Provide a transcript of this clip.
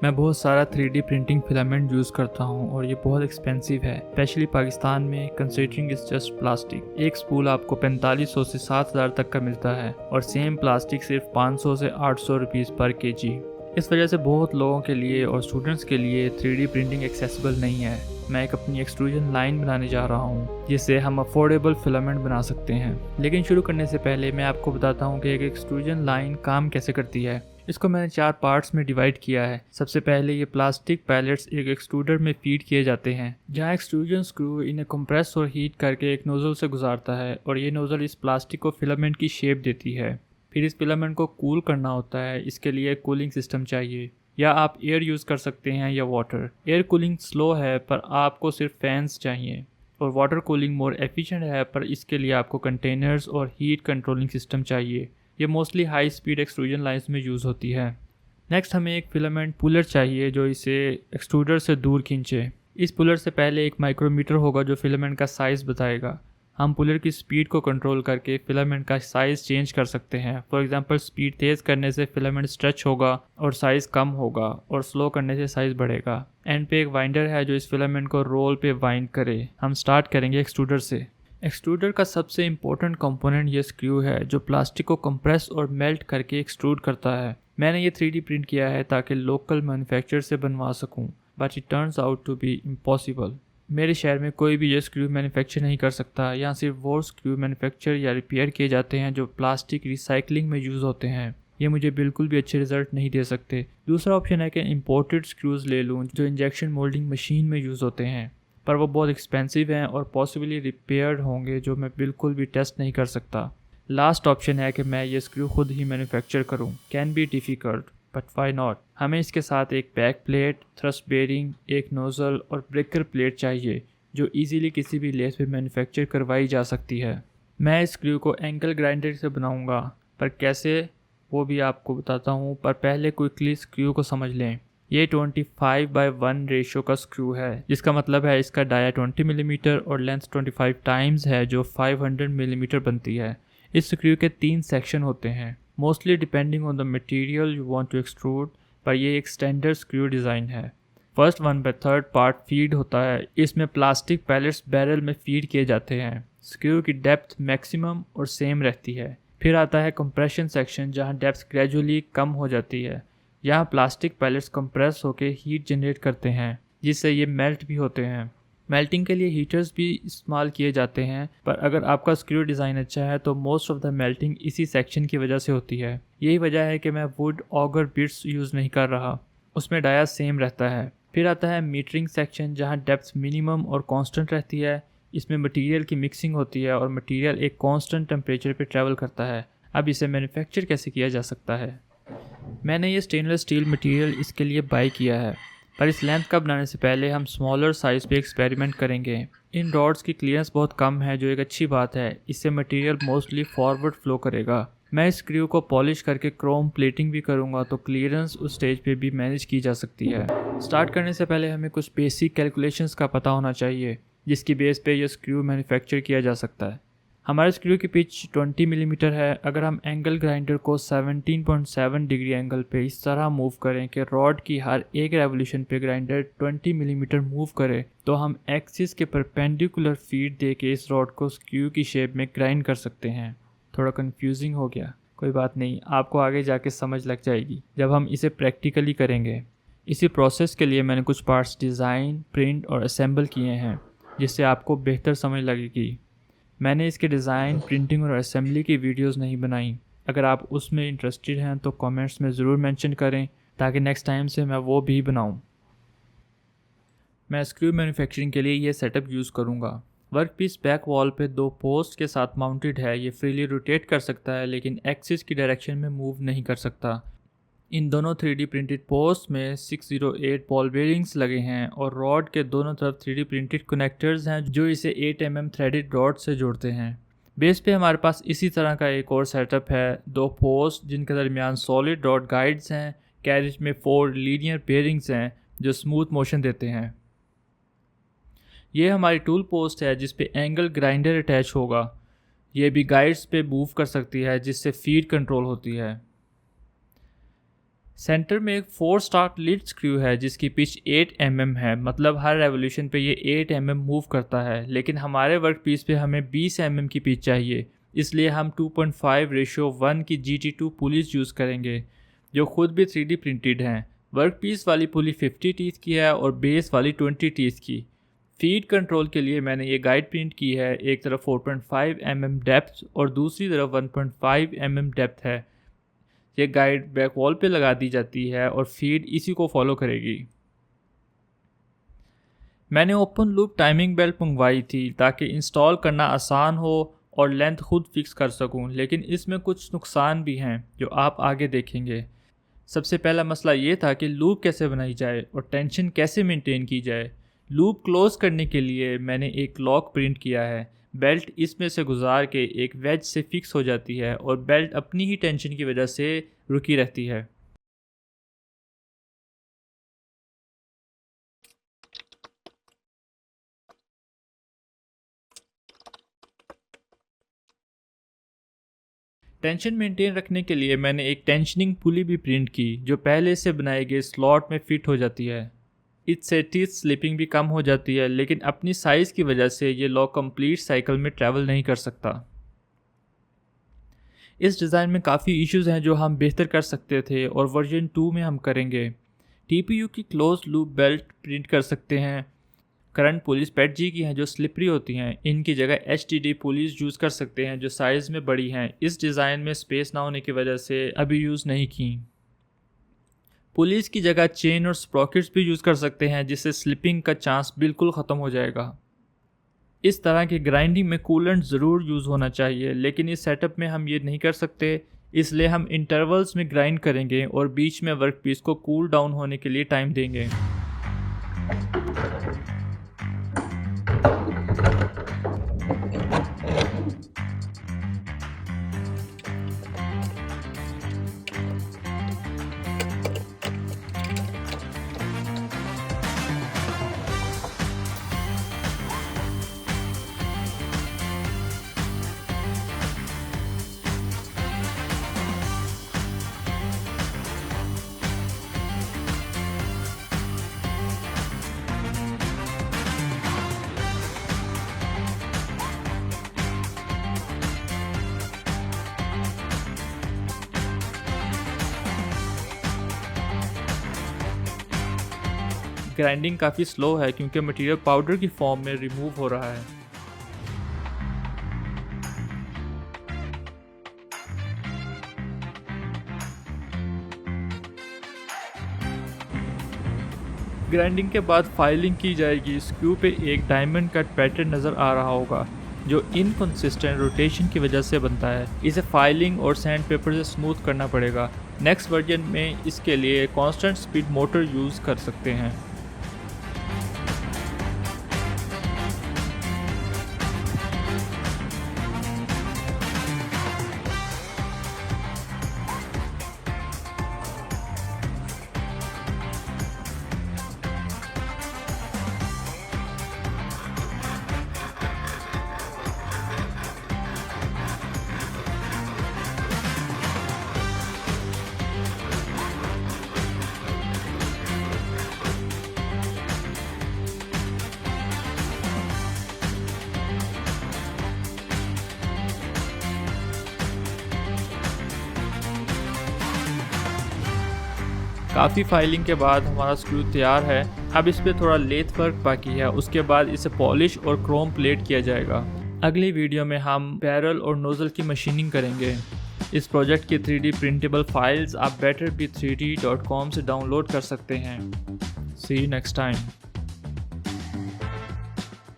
मैं बहुत सारा 3D प्रिंटिंग फिलामेंट यूज़ करता हूँ और ये बहुत एक्सपेंसिव है, स्पेशली पाकिस्तान में कंसिडरिंग इट्स जस्ट प्लास्टिक। एक स्पूल आपको 4500 से 7000 तक का मिलता है और सेम प्लास्टिक सिर्फ 500 से 800 रुपीज़ पर केजी। इस वजह से बहुत लोगों के लिए और स्टूडेंट्स के लिए 3D प्रिंटिंग एक्सेसिबल नहीं है। मैं एक अपनी एक्सट्रूजन लाइन बनाने जा रहा हूँ जिससे हम अफोर्डेबल फिलामेंट बना सकते हैं। लेकिन शुरू करने से पहले मैं आपको बताता हूँ कि एक एक्सट्रूजन लाइन काम कैसे करती है। इसको मैंने 4 पार्ट्स में डिवाइड किया है। सबसे पहले ये प्लास्टिक पैलेट्स एक एक्सट्रूडर में फीड किए जाते हैं, जहाँ एक्सट्रूजन स्क्रू इन्हें कंप्रेस और हीट करके एक नोजल से गुजारता है और ये नोजल इस प्लास्टिक को फिलामेंट की शेप देती है। फिर इस फिलामेंट को कूल करना होता है, इसके लिए एक कूलिंग सिस्टम चाहिए। या आप एयर यूज़ कर सकते हैं या वाटर। एयर कूलिंग स्लो है पर आपको सिर्फ फैंस चाहिए, और वाटर कूलिंग मोर एफिशिएंट है पर इसके लिए आपको कंटेनर्स और हीट कंट्रोलिंग सिस्टम चाहिए। ये mostly high speed extrusion lines में यूज़ होती है। नेक्स्ट हमें एक फिलामेंट पुलर चाहिए जो इसे एक्सट्रूडर से दूर खींचे। इस पुलर से पहले एक माइक्रोमीटर होगा जो फिलामेंट का साइज़ बताएगा। हम पुलर की स्पीड को कंट्रोल करके फिलामेंट का साइज़ चेंज कर सकते हैं। फॉर एग्जांपल स्पीड तेज़ करने से फिलामेंट स्ट्रेच होगा और साइज़ कम होगा, और स्लो करने से साइज़ बढ़ेगा। एंड पे एक वाइंडर है जो इस फिलामेंट को रोल पे वाइंड करे। हम स्टार्ट करेंगे एक्सट्रूडर से। एक्सट्रूडर का सबसे इम्पोर्टेंट कंपोनेंट ये स्क्रू है जो प्लास्टिक को कंप्रेस और मेल्ट करके एक्सट्रूड करता है। मैंने ये 3D प्रिंट किया है ताकि लोकल मैन्युफैक्चरर से बनवा सकूं, but it turns out to be impossible. मेरे शहर में कोई भी ये स्क्रू मैन्युफैक्चर नहीं कर सकता। यहाँ सिर्फ वो स्क्रू मैन्युफैक्चर या रिपेयर किए जाते हैं जो प्लास्टिक रिसाइकलिंग में यूज़ होते हैं। ये मुझे बिल्कुल भी अच्छे रिजल्ट नहीं दे सकते। दूसरा ऑप्शन है कि इंपोर्टेड स्क्रूज़ ले लूँ जो इंजेक्शन मोल्डिंग मशीन में यूज़ होते हैं, पर वो बहुत एक्सपेंसिव हैं और पॉसिबली रिपेयर्ड होंगे जो मैं बिल्कुल भी टेस्ट नहीं कर सकता। लास्ट ऑप्शन है कि मैं ये स्क्रू खुद ही मैन्युफैक्चर करूँ। Can be difficult but why not. हमें इसके साथ एक बैक प्लेट, थ्रस्ट बेरिंग, एक नोज़ल और ब्रेकर प्लेट चाहिए जो इजीली किसी भी लेस पे मैन्युफैक्चर करवाई जा सकती है। मैं इस स्क्रू को एंगल ग्राइंडर से बनाऊंगा, पर कैसे वो भी आपको बताता हूँ। पर पहले क्विकली स्क्रू को समझ लें। ये 25/1 रेशो का स्क्रू है, जिसका मतलब है इसका डाया 20 मिलीमीटर और लेंथ 25 टाइम्स है जो 500 मिलीमीटर बनती है। इस स्क्रू के 3 सेक्शन होते हैं, mostly depending on the material you want to extrude, पर ये एक स्टैंडर्ड स्क्रू डिज़ाइन है। फर्स्ट 1/3 पार्ट फीड होता है। इसमें प्लास्टिक पैलेट्स बैरल में फीड किए जाते हैं। स्क्रू की डेप्थ मैक्सिमम और सेम रहती है। फिर आता है कंप्रेशन सेक्शन जहाँ डेप्थ ग्रेजुअली कम हो जाती है। यहाँ प्लास्टिक पैलेट्स कंप्रेस होकर हीट जनरेट करते हैं जिससे ये मेल्ट भी होते हैं। मेल्टिंग के लिए हीटर्स भी इस्तेमाल किए जाते हैं, पर अगर आपका स्क्रू डिज़ाइन अच्छा है तो मोस्ट ऑफ द मेल्टिंग इसी सेक्शन की वजह से होती है। यही वजह है कि मैं वुड ऑगर बिट्स यूज़ नहीं कर रहा, उसमें डाया सेम रहता है। फिर आता है मीटरिंग सेक्शन जहाँ डेप्थ मिनिमम और कांस्टेंट रहती है। इसमें मटेरियल की मिक्सिंग होती है और मटेरियल एक कांस्टेंट टेम्परेचर पे ट्रैवल करता है। अब इसे मैन्युफैक्चर कैसे किया जा सकता है। मैंने ये स्टेनलेस स्टील मटेरियल इसके लिए बाई किया है, पर इस लेंथ का बनाने से पहले हम स्मॉलर साइज़ पे एक्सपेरिमेंट करेंगे। इन रॉड्स की क्लियरेंस बहुत कम है जो एक अच्छी बात है। इससे मटेरियल मोस्टली फॉरवर्ड फ्लो करेगा। मैं इस स्क्रू को पॉलिश करके क्रोम प्लेटिंग भी करूँगा तो क्लियरेंस उस स्टेज पे भी मैनेज की जा सकती है। स्टार्ट करने से पहले हमें कुछ बेसिक कैलकुलेशंस का पता होना चाहिए जिसकी बेस पे यह स्क्रू मैन्युफैक्चर किया जा सकता है। हमारे स्क्रू की पिच 20 मिलीमीटर है। अगर हम एंगल ग्राइंडर को 17.7 डिग्री एंगल पे इस तरह मूव करें कि रॉड की हर एक रेवोल्यूशन पे ग्राइंडर 20 मिलीमीटर मूव करे, तो हम एक्सिस के परपेंडिकुलर फीड दे के इस रॉड को स्क्रू की शेप में ग्राइंड कर सकते हैं। थोड़ा कंफ्यूजिंग हो गया, कोई बात नहीं, आपको आगे जाके समझ लग जाएगी जब हम इसे प्रैक्टिकली करेंगे। इसी प्रोसेस के लिए मैंने कुछ पार्ट्स डिज़ाइन, प्रिंट और असेंबल किए हैं जिससे आपको बेहतर समझ लगेगी। मैंने इसके डिज़ाइन, प्रिंटिंग और असेंबली की वीडियोस नहीं बनाई। अगर आप उसमें इंटरेस्टेड हैं तो कमेंट्स में ज़रूर मेंशन करें ताकि नेक्स्ट टाइम से मैं वो भी बनाऊं। मैं स्क्रू मैन्युफैक्चरिंग के लिए ये सेटअप यूज़ करूँगा। वर्कपीस बैक वॉल पे 2 पोस्ट के साथ माउंटेड है। ये फ्रीली रोटेट कर सकता है लेकिन एक्सिस की डायरेक्शन में मूव नहीं कर सकता। इन दोनों 3D प्रिंटेड पोस्ट में 608 बॉल बेयरिंग्स लगे हैं और रॉड के दोनों तरफ 3D प्रिंटेड कनेक्टर्स हैं जो इसे 8 mm थ्रेडेड रॉड से जोड़ते हैं। बेस पे हमारे पास इसी तरह का एक और सेटअप है। 2 पोस्ट जिनके दरमियान सॉलिड रॉड गाइड्स हैं। कैरिज में 4 लीनियर बेयरिंग्स हैं जो स्मूथ मोशन देते हैं। ये हमारी टूल पोस्ट है जिस पे एंगल ग्राइंडर अटैच होगा। ये भी गाइड्स पे मूव कर सकती है जिससे फीड कंट्रोल होती है। सेंटर में एक 4 स्टार लीड स्क्रू है जिसकी पिच 8 mm है, मतलब हर रेवोल्यूशन पे ये 8 mm मूव करता है। लेकिन हमारे वर्क पीस पे हमें 20 mm की पिच चाहिए, इसलिए हम 2.5:1 की GT2 पुलीज यूज़ करेंगे जो खुद भी 3D प्रिंटेड हैं। वर्क पीस वाली पुली 50 टीथ की है और बेस वाली 20 टीथ की। फीड कंट्रोल के लिए मैंने ये गाइड प्रिंट की है, एक तरफ 4.5 mm डेप्थ और दूसरी तरफ 1.5 mm डेप्थ है। ये गाइड बैक वॉल पे लगा दी जाती है और फीड इसी को फॉलो करेगी। मैंने ओपन लूप टाइमिंग बेल्ट मंगवाई थी ताकि इंस्टॉल करना आसान हो और लेंथ खुद फिक्स कर सकूं, लेकिन इसमें कुछ नुकसान भी हैं जो आप आगे देखेंगे। सबसे पहला मसला ये था कि लूप कैसे बनाई जाए और टेंशन कैसे मेंटेन की जाए। लूप क्लोज करने के लिए मैंने एक लॉक प्रिंट किया है। बेल्ट इसमें से गुजार के एक वेज से फिक्स हो जाती है और बेल्ट अपनी ही टेंशन की वजह से रुकी रहती है। टेंशन मेंटेन रखने के लिए मैंने एक टेंशनिंग पुली भी प्रिंट की जो पहले से बनाए गए स्लॉट में फिट हो जाती है। इससे टीथ स्लिपिंग भी कम हो जाती है, लेकिन अपनी साइज़ की वजह से ये लॉक कंप्लीट साइकिल में ट्रैवल नहीं कर सकता। इस डिज़ाइन में काफ़ी इश्यूज़ हैं जो हम बेहतर कर सकते थे और वर्जन 2 में हम करेंगे। TPU की क्लोज लूप बेल्ट प्रिंट कर सकते हैं। करंट पुलिस PETG की हैं जो स्लिपरी होती हैं, इनकी जगह HDD पुलिस यूज़ कर सकते हैं जो साइज़ में बड़ी हैं। इस डिज़ाइन में स्पेस ना होने की वजह से अभी यूज़ नहीं की। पुलिस की जगह चेन और स्प्रॉकेट्स भी यूज़ कर सकते हैं जिससे स्लिपिंग का चांस बिल्कुल ख़त्म हो जाएगा। इस तरह की ग्राइंडिंग में कूलेंट ज़रूर यूज़ होना चाहिए, लेकिन इस सेटअप में हम ये नहीं कर सकते, इसलिए हम इंटरवल्स में ग्राइंड करेंगे और बीच में वर्कपीस को कूल डाउन होने के लिए टाइम देंगे। ग्राइंडिंग काफ़ी स्लो है क्योंकि मटेरियल पाउडर की फॉर्म में रिमूव हो रहा है। ग्राइंडिंग के बाद फाइलिंग की जाएगी। स्क्रू पे एक डायमंड कट पैटर्न नज़र आ रहा होगा जो इनकंसिस्टेंट रोटेशन की वजह से बनता है। इसे फाइलिंग और सैंड पेपर से स्मूथ करना पड़ेगा। नेक्स्ट वर्जन में इसके लिए कांस्टेंट स्पीड मोटर यूज़ कर सकते हैं। काफ़ी फाइलिंग के बाद हमारा स्क्रू तैयार है। अब इस पे थोड़ा लेथ वर्क बाकी है, उसके बाद इसे पॉलिश और क्रोम प्लेट किया जाएगा। अगली वीडियो में हम बैरल और नोज़ल की मशीनिंग करेंगे। इस प्रोजेक्ट की 3D प्रिंटेबल फाइल्स आप betterb3d.com से डाउनलोड कर सकते हैं। See you next time.